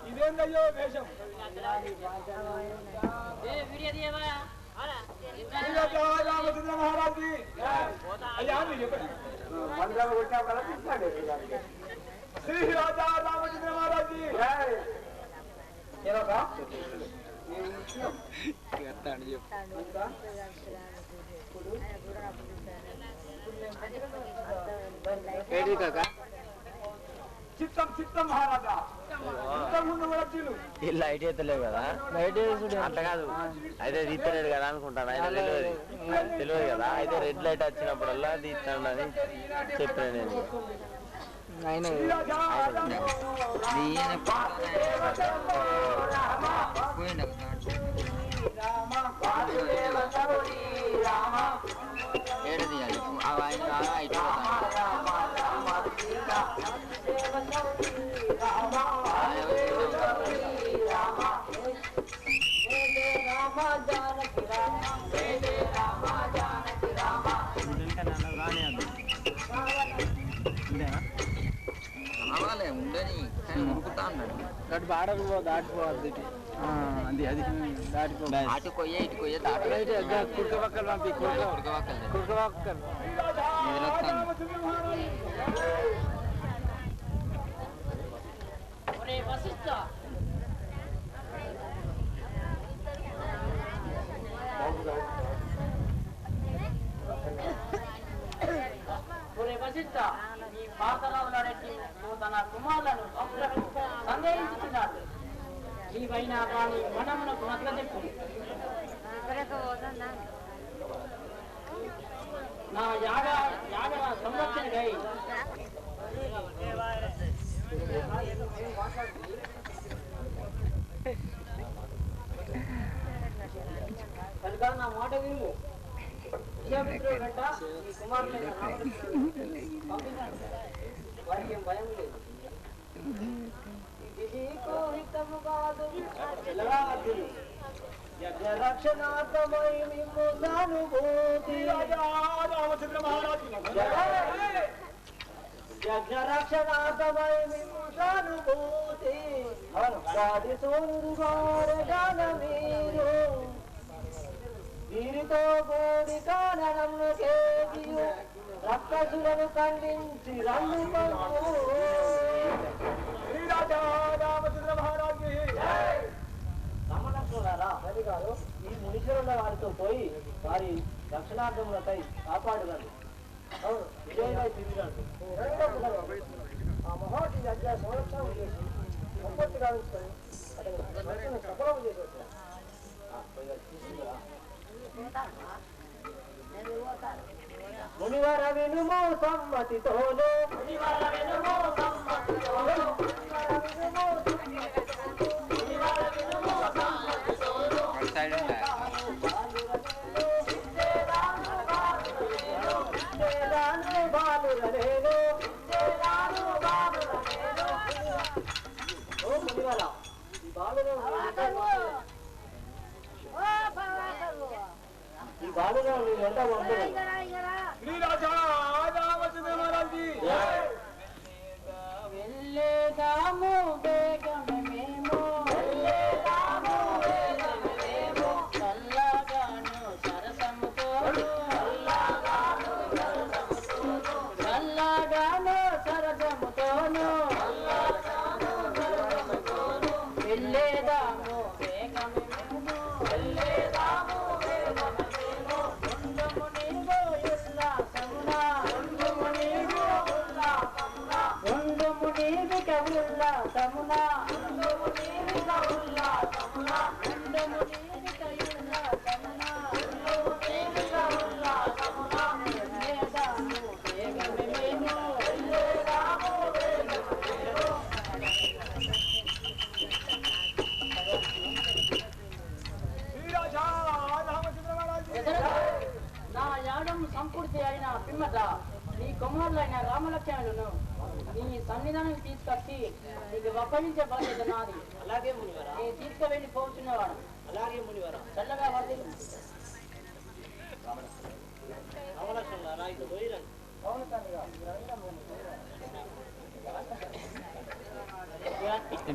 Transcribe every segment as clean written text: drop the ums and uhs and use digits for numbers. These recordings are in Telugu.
ఇదేందయ్యో వేషం రామచంద్ర మహారాజు అయ్యా మీరు చెప్పండి శ్రీ రాజా రామచంద్ర మహారాజు చిత్తం చిత్తం మహారాజా ఈ లైట్ ఎత్తలేవు కదా లైట్ అట్లా కాదు అయితే తీస్తలేడు కదా అనుకుంటాను ఆయన తెలియదు కదా అయితే రెడ్ లైట్ వచ్చినప్పుడల్లా తీస్తాడు అని చెప్పాను నేను ఆయన ఏడు తీయాలి కావాలి ఉండని ఉరుకుతా అన్నాడు దాటి బాడకు దాటిపోవద్దు అది అది దాటిపో అటు కొయ్య ఇటు కొయ్య దాటి కుర్క పక్కలు పంపి కుర్క పక్కలు ఈ పాతరావులాడెట్టి తన కుమారులను సందేహించుతున్నాడు నీవైనా కానీ మనమునకు నట్ల చెప్పు నా యాగ సంరక్షణకై కనుక నా మాట విను విషయమిత్రుడంట ఈ కుమారులైన వారికి ఏం భయం లేదు ఇది కోరికము కాదు యజ్ఞరక్షణార్థమై మిమ్ము సానుభూతి రామచంద్ర మహారాజు యజ్ఞరక్షణార్థమై మిమ్ము సానుభూతి గాది సూర్యుడు గాన మీరు వీరితో కూడి కానరము కేజియు రక్కసులను ఖండించి రన్ను రామచంద్ర మహారాజు రమణారా రవి గారు ఈ మునిషుల వారితో పోయి వారి రక్షణార్థములపై కాపాడుగారు విజయంగా తిరిగాడు ఆ మహోటి యజ్ఞ సంరక్షణ చేసి సంపత్తి గావించుకొని అతను సఫలం చేసి వచ్చారు మునివర వినుమో సమ్మతితోను ఈ బాలుగా మీరు ఎంత శ్రీరాజా రామచంద్ర మహారాజు వెళ్ళేదాము వేగమేమో చల్లగాను సరసముతోను వెళ్ళేదాము వేగమేమో నా యాగం సంపూర్తి అయిన పిమ్మట నీ కుమారులైన రామలక్ష్మణులను నీ సన్నిధానానికి తీసుకొచ్చి నీకు అప్పగించే బాధ్యత నాది. అలాగే నేను తీసుకువెళ్ళి పోతున్నవాడు.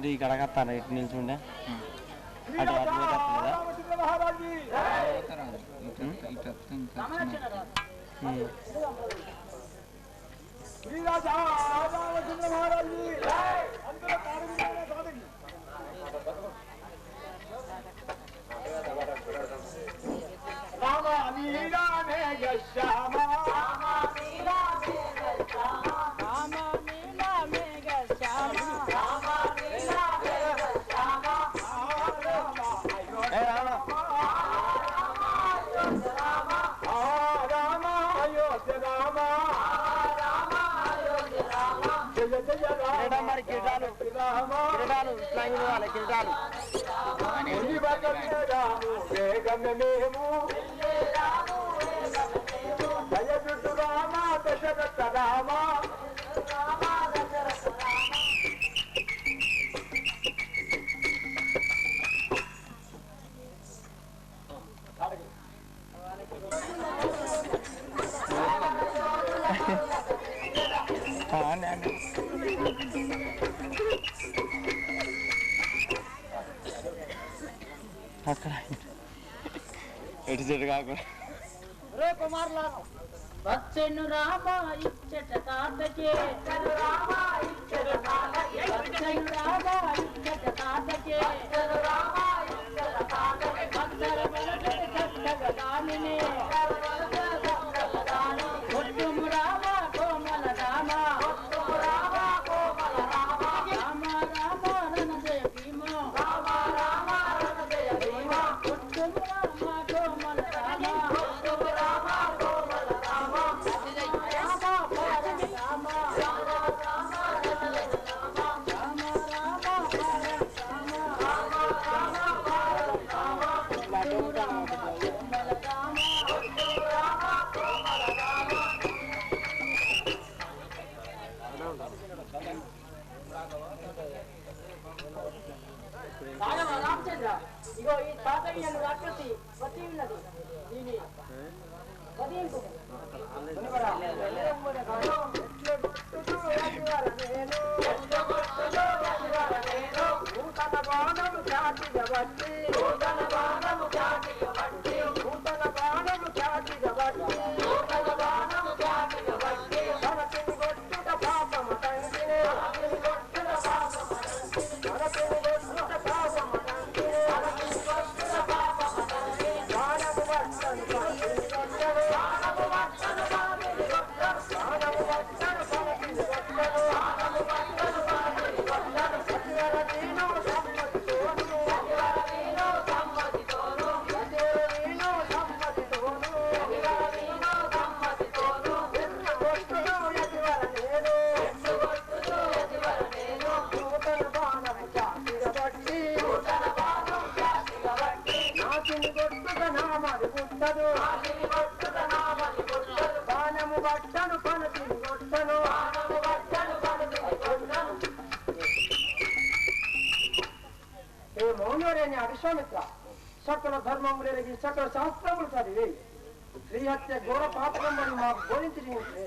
ఇటు ఇక్కడ కత్తారా ఇటు నిల్చుండే అటు అటు కత్తలేదా రామచంద్ర మహారాజ్ की श्री राजा रामचंद्र महाराज की अंदर राम मीरा ने श्यामा మరి కిరీటాలు ఇట్లాంటి వాళ్ళ కిరీటాలు అక్కడ ఎటు చెట్టు కాకుండా రే కుమారులారా వచ్చెను రామ ఇచ్చట తాతకే వచ్చెను రామ ఇచ్చట తాతకే వచ్చెను రామ ఇచ్చట తాతకే భక్తర వెలగడ కట్టగ దానినే ఒట్టుము రామ కోమల రామ ఒట్టుము రామ కోమల రామ రామ రామ రణజయ భీమ రామ రామ రణజయ భీమ ఒట్టుము రామ కోమల రామ ఒట్టుము రామ కోమల రామ రామ భారత రామ రామ రామ రణజయ రామ రామ రామ భారత రామ రామ రామ భారత రామ ఒట్టుము రామ కోమల రామ ఒట్టుము రామ కోమల రామ రామచంద్ర ఇగో ఈ తాతయ్య రాక్షసి వచ్చి ఉన్నది దీని వదిలింపు నూతన బాణము చాటిగా బట్టి నూతన బాణము చాటిగా బట్టి నూతన బాణము చాటిగా బట్టి నూతన బాణము చాటిగా బట్టి మనకిని కొట్టుట పాపము తండ్రినే మనకిని కొట్టుట పాపము తండ్రినే మనకిని కొట్టుట పాపము తండ్రినే మనకిని కొట్టుట పాపము తండ్రినే బాణము వట్టను పాపిని కొట్టను బాణము వట్టను పాపిని కొట్టను బాణము వట్టను పాపిని కొట్టను బాణము వట్టను పాపిని కొట్టను సత్యవర నీను సమ్మతితోను సత్యవర నీను సమ్మతితోను సత్యవర నీను సమ్మతితోను సత్యవర నీను సమ్మతితోను ఎన్న కొట్టును యతివర నేను ఎన్న కొట్టును యతివర నేను నూతన బాణము చాటిగా బట్టి నూతన బాణము చాటిగా బట్టి నాకిని కొట్టుక నామది పుట్టదు నాకిని కొట్టుక నామది పుట్టదు బాణము వట్టను పనతిని కొట్టను బాణము వట్టను పనతిని కొట్టను ఏ మౌనరేని అవిశ్వామిత్ర సకల ధర్మములెరిగి సకల శాస్త్రములు చదివి స్త్రీ హత్య ఘోర పాపమని మాకు బోధించి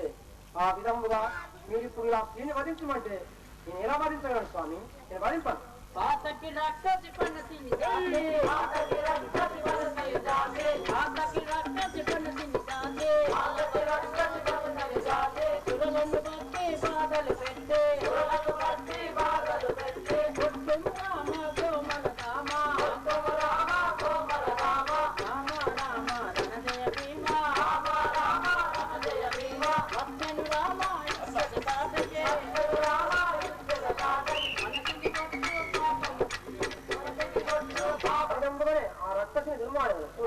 ఆ విధముగా మీరు ఇప్పుడు ఇలా స్త్రీని వధించమంటే నేను ఎలా వధించగలను స్వామి నేను వధింపను పాతకి రక్కసి పన్నతిని జాతే పాతకి రక్కసి పన్నతిని జాతే పాతకి రక్కసి పన్నతిని జాతే పాతకి రక్కసి పన్నతిని జాతే సురలను బట్టి బాధలు పెట్టే సురలను బట్టి బాధలు పెట్టే ఒట్టుము రామ కోమల రామ ఒట్టుము రామ కోమల రామ రామ రామ రణజయ భీమ రామ రామ రణజయ భీమ వచ్చెను రామ ఇచ్చట తాతకే వచ్చెను రామ ఇచ్చట తాతకే మనకిని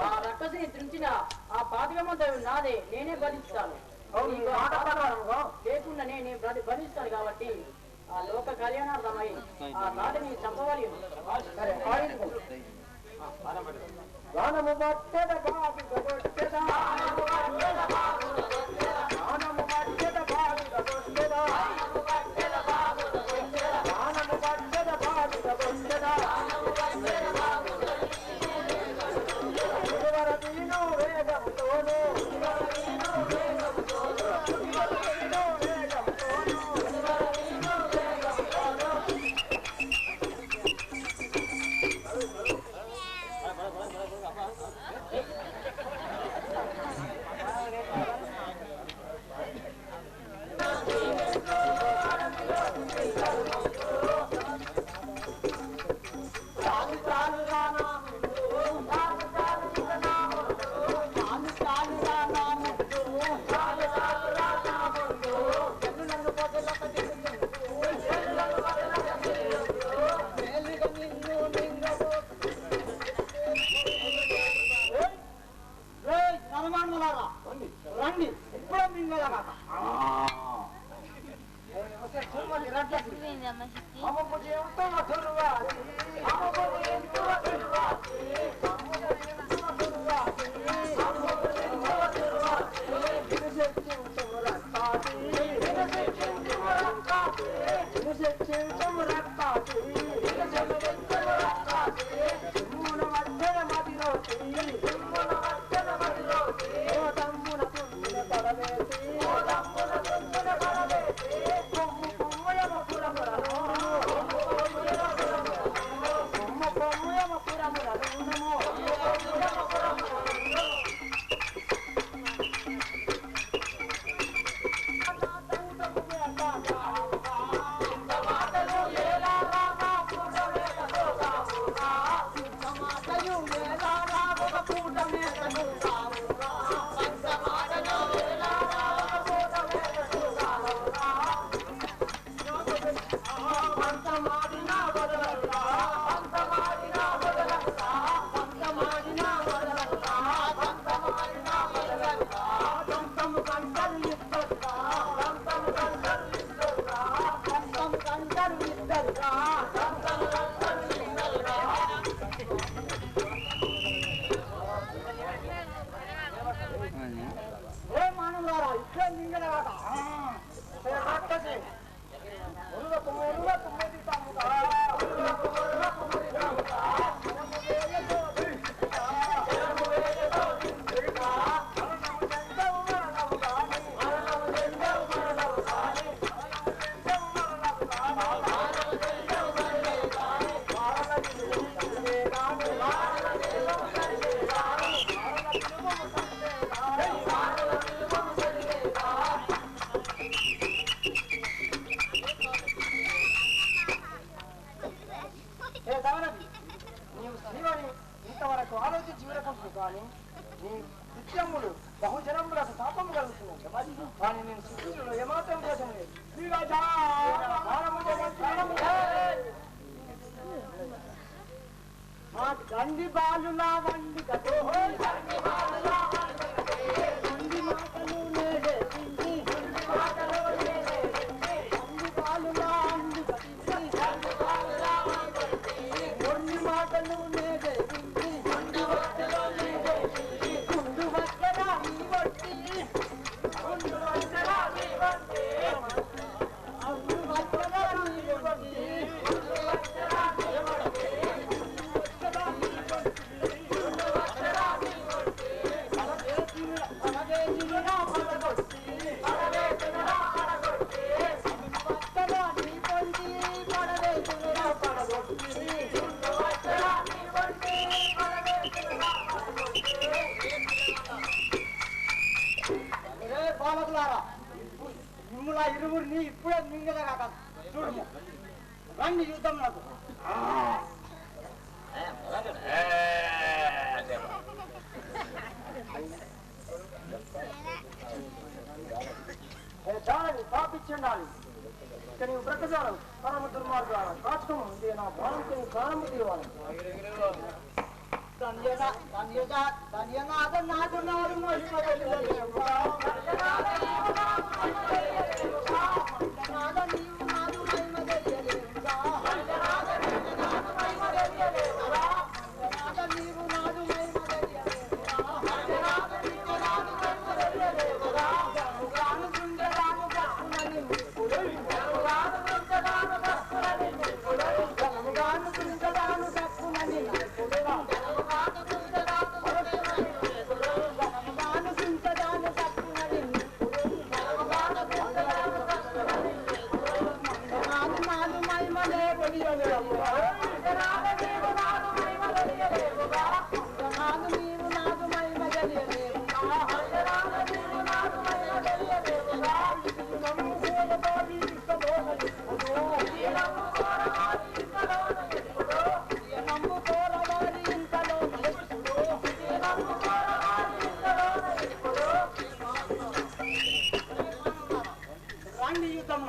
ఆ రక్కసిని త్రుంచిన ఆ పాతికమంతా నాదే నేనే బలిస్తాను లేకుండా నేనే బలిస్తాను కాబట్టి ఆ లోక కళ్యాణార్థమై ఆ తాటిని చంపవాలి గానము బట్టెద బావిగ బొట్టెద గానము బట్టెద బావిగ బొట్టెద గానము బట్టెద బావిగ బొట్టెద గానము బట్టెద బావిగ బొట్టెద గానము బట్టెద బావిగ బొట్టెద గానము బట్టెద బావిగ శివరదీను వేగముతోను శివరదీను వేగముతోను శివరదీను వేగముతోను శివరదీను వేగముతోను మనకు ఆలోచించి విరకము కానీ నీ నిత్యములు బహుజనములకు శాపము కలుగుతున్నాయి. కానీ నేను శిక్షణలో ఏమాత్రం కోసం లేదు. గండి బాలులా వండి గండి మాటలు నేడే గండి బాలులా వండి కొన్ని మాటలు నేడే ముందు వచ్చరా నీ వట్టి ముందు వచ్చరా నీ వట్టి బాలకులారా మిమ్మల్ని ఇరువురిని ఇప్పుడే మింగదా కాక చూడము రండి యుద్ధం నాకు చాలని పాపించండాలి ఇక నీవు బ్రతకాలం పరమ దుర్మార్గాలు కాచుకోము ఇదే నా బాణంతో నీ ప్రాణము తీయాలి ధన్యనాథ నాదున్నారు రండి యుద్ధం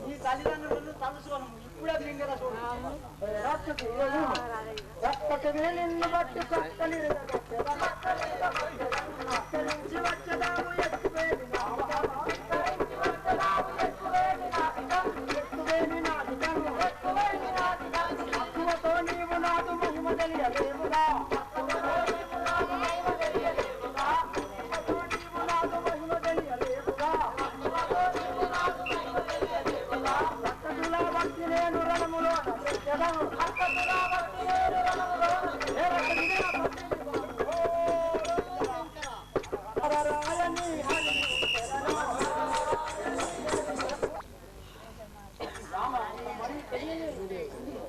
ఈ తల్లిదండ్రులను తలుసుకోను ఇప్పుడే లింగర చూడండి నిన్ను బట్టి కట్టలి నుంచి వచ్చదాము ఎక్కువేది ఎక్కువతో నీవు నాకు మహిమ తెలియలేముగా నేను రణములో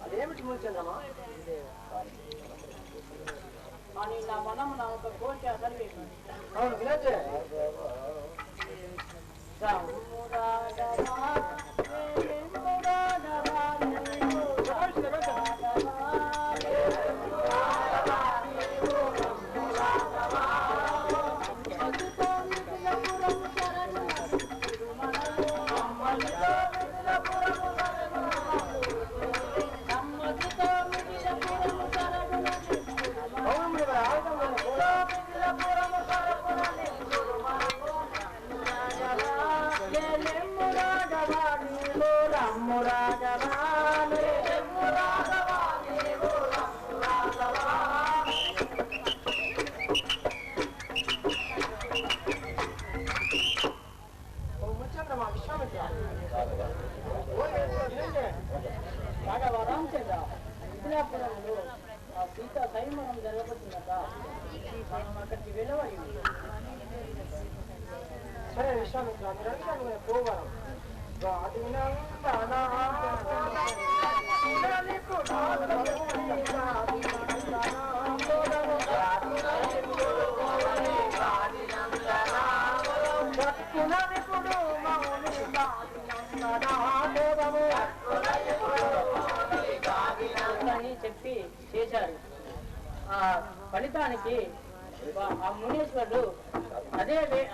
అదేమిటి ముంచందమ్మా కానీ నా మనము నా ఒక కోరిక కలిగి అవును వినచ్చే సీత సైన్యం జరగబోతుందట మనం అక్కడికి వెళ్ళవాలి సరే విశ్వామిత్ర మీరు పోవాలి చెప్పి చేశారు ఆ ఫలితానికి ఆ మునీశ్వరుడు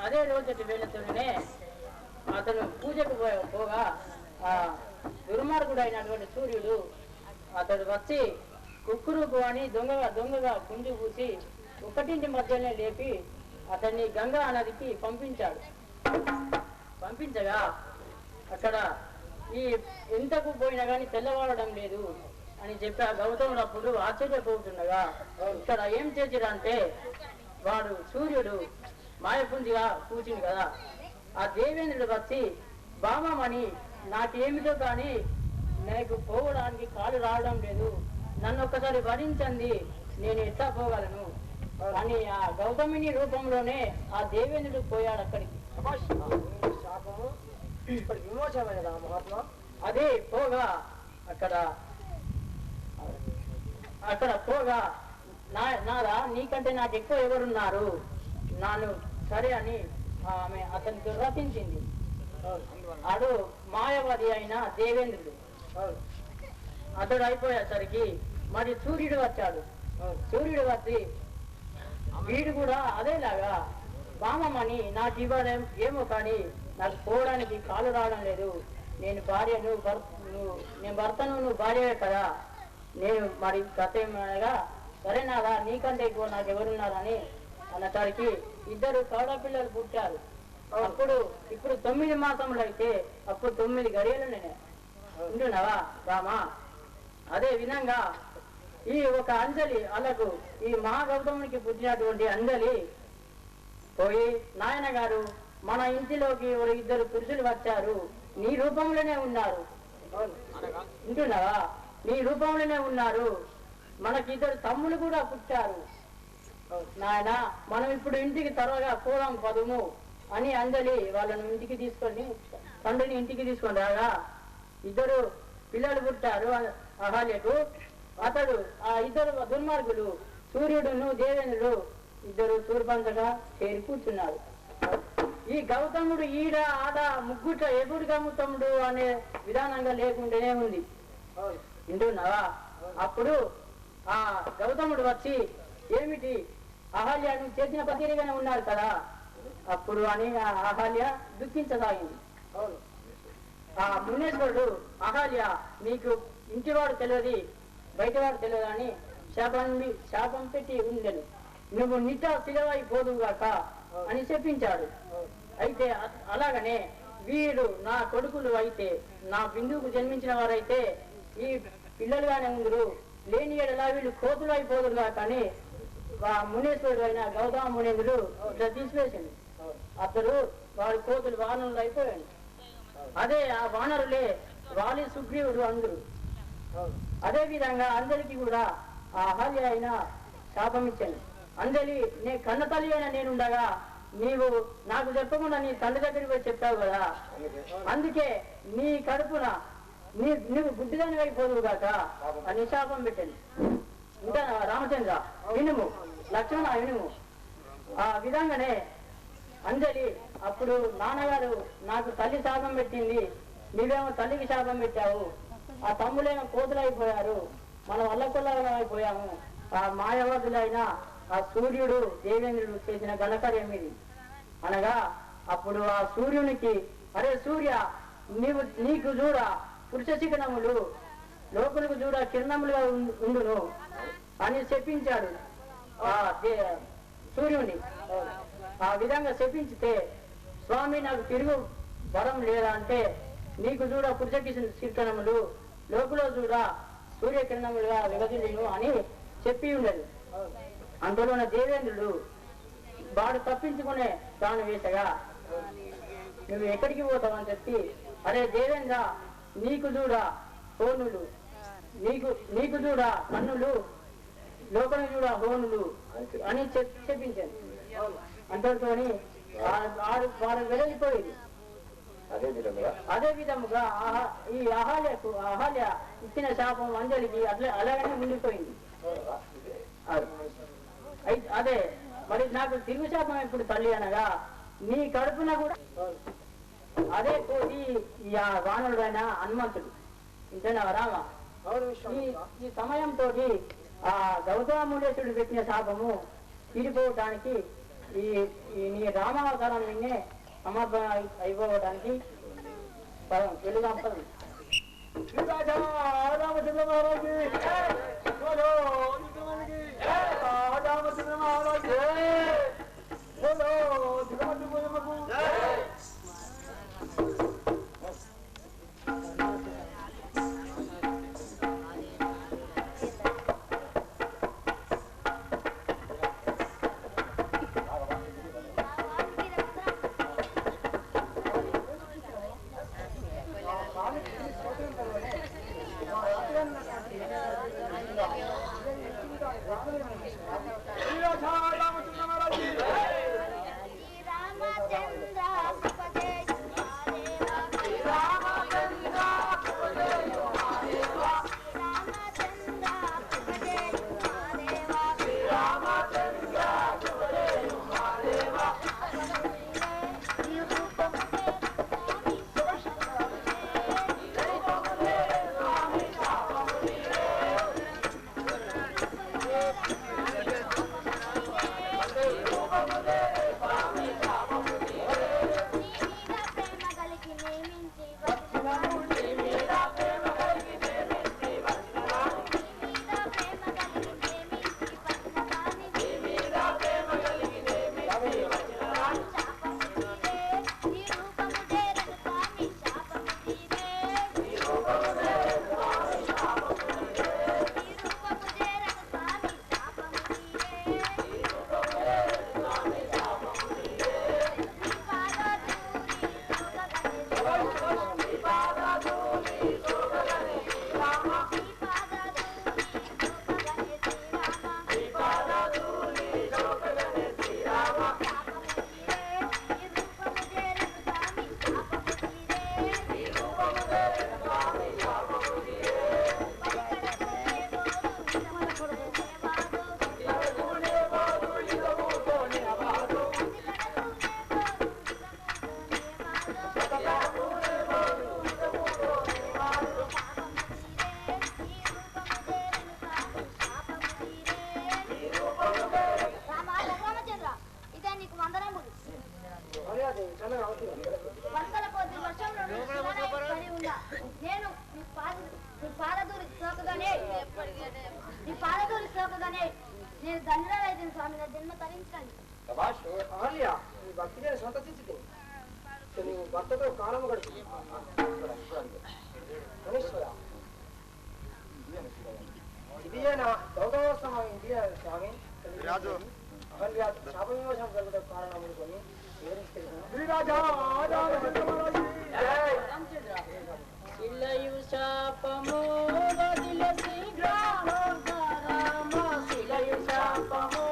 అదే రోజు వేళతోనే అతను పూజకు పోగా ఆ దుర్మార్గుడు అయినటువంటి సూర్యుడు అతడు వచ్చి కుక్కురుకు అని దొంగగా కుంజు పూసి ఒకటింటి మధ్యనే లేపి అతన్ని గంగా నదికి పంపించగా అక్కడ ఈ ఎంతకు పోయినా కానీ తెల్లవారడం లేదు అని చెప్పి ఆ గౌతముడు అప్పుడు ఆశ్చర్యపోతుండగా ఇక్కడ ఏం చేసిరంటే వాడు సూర్యుడు మాయపుంజిగా కూర్చుంది కదా ఆ దేవేంద్రుడు వచ్చి బామని నాకేమిటో కానీ నాకు పోవడానికి కాలు రావడం లేదు, నన్ను ఒక్కసారి వరించండి, నేను ఎట్లా పోగలను అని ఆ గౌతమిని రూపంలోనే ఆ దేవేంద్రుడు పోయాడు అక్కడికి. శాపము ఇప్పుడు విమోచనమైనదా మహాత్మా? అదే పోగా అక్కడ పోగా నాదా నీకంటే నాకు ఎక్కువ ఎవరున్నారు, నాను సరే అని ఆమె అతన్ని దుర్రతించింది. అడు మాయవాది అయిన దేవేంద్రుడు అతడు అయిపోయేసరికి మరి సూర్యుడు వచ్చాడు. సూర్యుడు వచ్చి వీడు కూడా అదేలాగా బామని నాకు ఇవ్వడం ఏమో కానీ నాకు పోవడానికి కాలు రావడం లేదు, నేను భార్యను నేను భర్తను నువ్వు భార్యవే కదా, నేను మరి గతేమనగా సరేనాదా నీకంటే ఎక్కువ నాకు ఎవరున్నారని అన్నసరికి ఇద్దరు కవడపిల్లలు పుట్టారు. ఇప్పుడు 9 మాసములు అయితే అప్పుడు 9 గడియలు నేను ఉంటున్నావా రామా? అదే విధంగా ఈ ఒక అంజలి అలకు ఈ మహాగౌతమునికి పుట్టినటువంటి అంజలి పోయి నాయన గారు మన ఇంటిలోకి ఇద్దరు పురుషులు వచ్చారు, నీ రూపంలోనే ఉన్నారు ఉంటున్నావా, నీ రూపంలోనే ఉన్నారు, మనకి ఇద్దరు తమ్ములు కూడా పుట్టారు నాయన, మనం ఇప్పుడు ఇంటికి త్వరగా పోదాం పదుము అని అంజలి వాళ్ళను ఇంటికి తీసుకొని తండ్రిని ఇంటికి తీసుకొని రాగా ఇద్దరు పిల్లలు పుట్టారు అహల్యకు. అతడు ఆ ఇద్దరు దుర్మార్గులు సూర్యుడును దేవేంద్రుడు ఇద్దరు సూర్పంచగా చేరి కూర్చున్నారు. ఈ గౌతముడు ఈడ ఆడ ముగ్గుట ఎప్పుడు గౌతముడు అనే విధానంగా లేకుండానే ఉంది వింటున్నావా? అప్పుడు ఆ గౌతముడు వచ్చి ఏమిటి అహల్య నువ్వు చేసిన పతిరిగానే ఉన్నారు కదా అప్పుడు అని ఆ అహల్య దుఃఖించసాగింది. ఆ మునేశ్వరుడు అహల్య నీకు ఇంటివాడు తెలియదు బయటవాడు తెలియదు అని శాపం పెట్టి ఉండెను, నువ్వు నిట సిలవైపోదుగాక అని చెప్పించాడు. అయితే అలాగనే వీడు నా కొడుకులు అయితే నా బిందువుకు జన్మించిన వారైతే ఈ పిల్లలుగానే ఉందరు, లేని ఏడలా వీళ్ళు కోతులు అయిపోదురుగా కానీ మునేశ్వరుడు అయిన గౌతమ మునేంద్రుడు ఇట్లా తీసివేసింది. అతడు వాడి కోతులు వానరులు అయిపోయాడు. అదే ఆ వానరులే వాలి సుగ్రీవుడు అందరు. అదే విధంగా అంజలికి కూడా ఆ అహల్య అయిన శాపం ఇచ్చాను. అంజలి నీ కన్న తల్లి అయినా నేనుండగా నీవు నాకు చెప్పకుండా నీ తల్లి దగ్గరికి పోయి చెప్పావు కదా, అందుకే నీ కడుపున నువ్వు గుడ్డిదాని అయిపోదువు కాక అని శాపం పెట్టాను. ఇంకా రామచంద్ర వినుము, లక్ష్మణ వినుము. ఆ విధంగానే అంజలి అప్పుడు నాన్నగారు నాకు తల్లి శాపం పెట్టింది, నీవేమో తల్లికి శాపం పెట్టావు, ఆ తమ్ములేమో కోతులైపోయారు, మనం అల్లకొల్లైపోయాము, ఆ మాయవాదులైన ఆ సూర్యుడు దేవేంద్రుడు చేసిన ఘనకార్యం ఇది అనగా అప్పుడు ఆ సూర్యునికి అరే సూర్య నీకు చూడ పురుష శిఖరములు లోకులకు చూడ కిరణములుగా ఉండును అని చెప్పించాడు ఆ సూర్యుని. ఆ విధంగా చెప్పించితే స్వామి నాకు తిరుగు వరం లేదా అంటే నీకు చూడ పురుష శిఖరములు లోకులో చూడ సూర్యకిరణములుగా విభజించును అని చెప్పి ఉండదు. అందులోన దేవేంద్రుడు వాడు తప్పించుకునే తాను వేసగా నువ్వు ఎక్కడికి పోతావని చెప్పి అరే దేవేంద్ర నీకు చూడ హోనులు నీకు చూడ కన్నులు లోకం చూడ హోనులు అని చెప్పించాను. అంతటితోని వారు వెళ్ళిపోయింది. అదే విధముగా ఈ అహల్య ఇచ్చిన శాపం అంజలికి అలాగనే ఉండిపోయింది. అదే మరి నాకు తిరుగు శాపం ఎప్పుడు తల్లి అనగా నీ కడుపున కూడా అదే కోటి వానరుడు అయిన హనుమంతుడు ఇంతేనా రామ. ఈ సమయంతో ఆ గౌతముడేశ్వరుడు పెట్టిన శాపము తీరిపోవటానికి ఈ నీ రామావతారం నిన్నే సమర్పణ అయిపోవడానికి వెలుగాం పదం. రామచంద్ర మహారాజ్ రామచంద్ర మహారాజ్ నేను ధన్యరాలైతే స్వామి నా జన్మ తరించండి. భక్తిని సంతసించి నీవు భర్తతో కాలము గడుపు. ఇదేనా గౌతమోత్సవం ఇదే స్వామి శాప విమోచనం జరుగుతున్న కారణములు కొని శిలయు శాపము వదిల శ్రీరామ శిలయు శాపము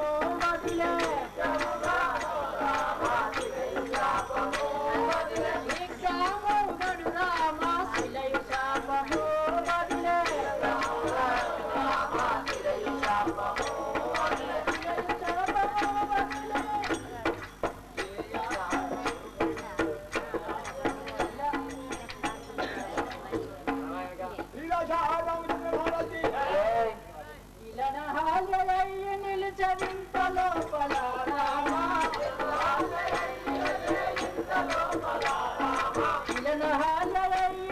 వదిల శ్రీరాముడు రామ శిలయు శాపము వదిల శిలయు శాపము నిలిచవింత లోపల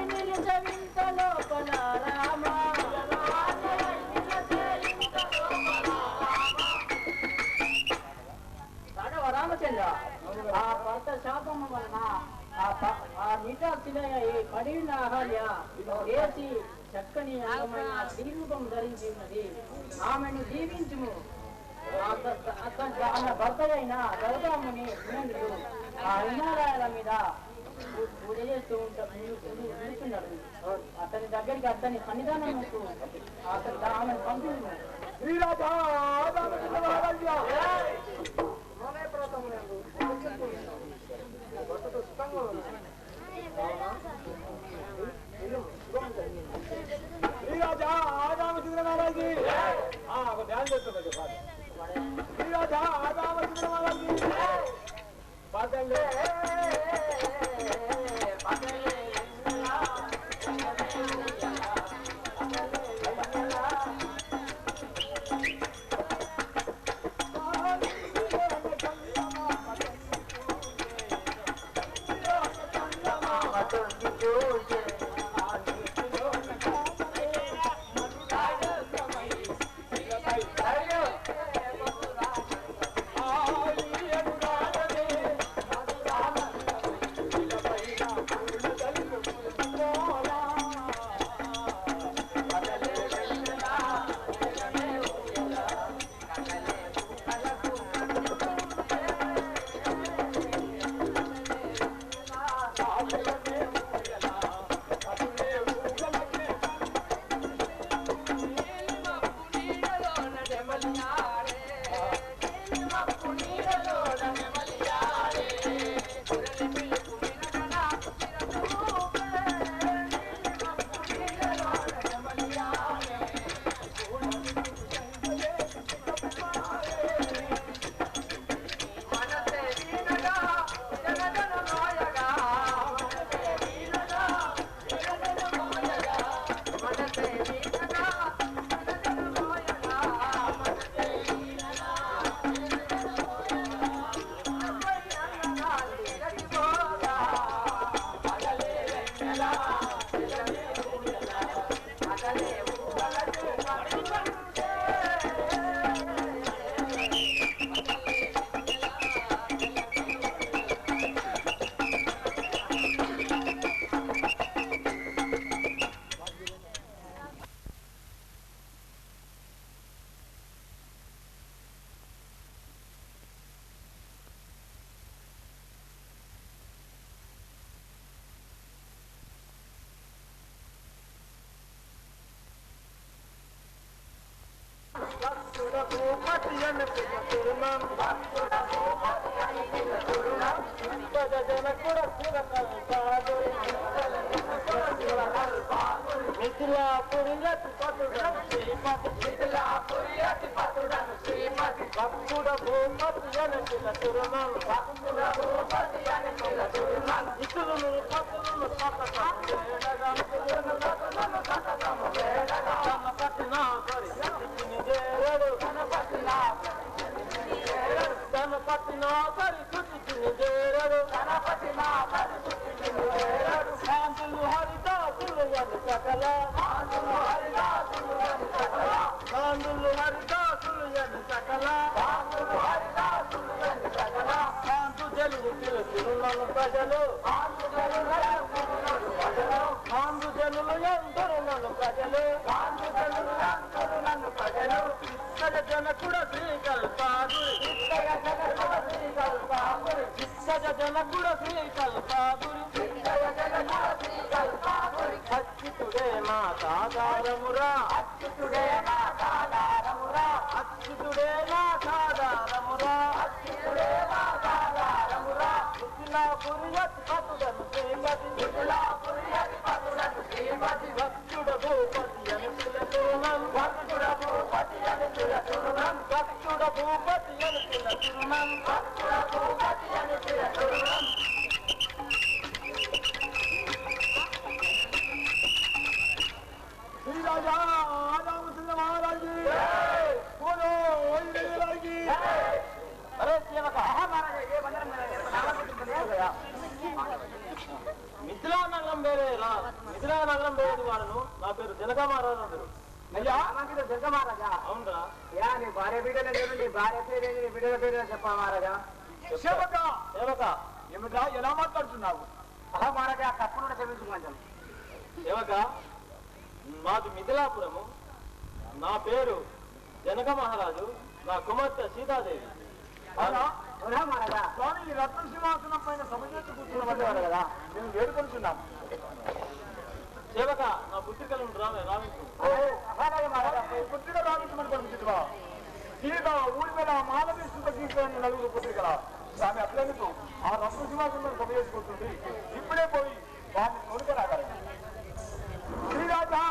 నిలిచవింత లోపల రామచంద్ర ఆ భర్త శాపము వలన ఆ నిజ పడిన అహల్య వేసి చక్కని అందమైన శ్రీరూపం ధరించి ఉన్నది. ఆమెను దీవించుము. ఆమె భర్త అయిన గౌతముని పుణ్యుడు ఆ హిమాలయాల మీద పూజ చేస్తూ ఉంటున్నాడు. అతని దగ్గరికి అతని సన్నిధానం అతని ఆమెను పంపించు. భర్తతో సుఖంగా శ్రీరాజా రామచంద్ర మహారాజ్ ధ్యానం చేస్తున్నది శ్రీరాజా రామచంద్ర మహారాజ్ పాదండి మిథిలానగరం వేరేది వాడను. నా పేరు జనక మహారాజు అందరు. అయ్యా జనక మహారాజా? అవునరా. నీ భార్య బిడ్డల పేరు, నీ భార్య పేరు, నీ బిడ్డల పేరు చెప్పా మహారాజా. సేవక ఏమిటా, ఎలా మాట్లాడుతున్నావు? మహారాజా తప్పు నుండి క్షమించు. సేవక, మాది మిథిలాపురము. నా పేరు జనక మహారాజు, నా కుమార్తె సీతాదేవి. స్వామి రత్న సింహాసనం పైన సమజెత్తు కూర్చున్నవాడు కదా, మేము వేడుకొనిచున్నాం. సేవక, నా పుత్రికలను రావించు. పుత్రిక రావించమని పంపించువా? సీత ఊరి మీద మాలవేసుకుంటూ తీసుకుని నలుగురు పుత్రికల స్వామి అట్లెందుకు ఆ రత్న సింహాసనం సమజెత్తు కూర్చుంది. ఇప్పుడే పోయి వారిని తోడుకు రాగలరు. శ్రీరాజా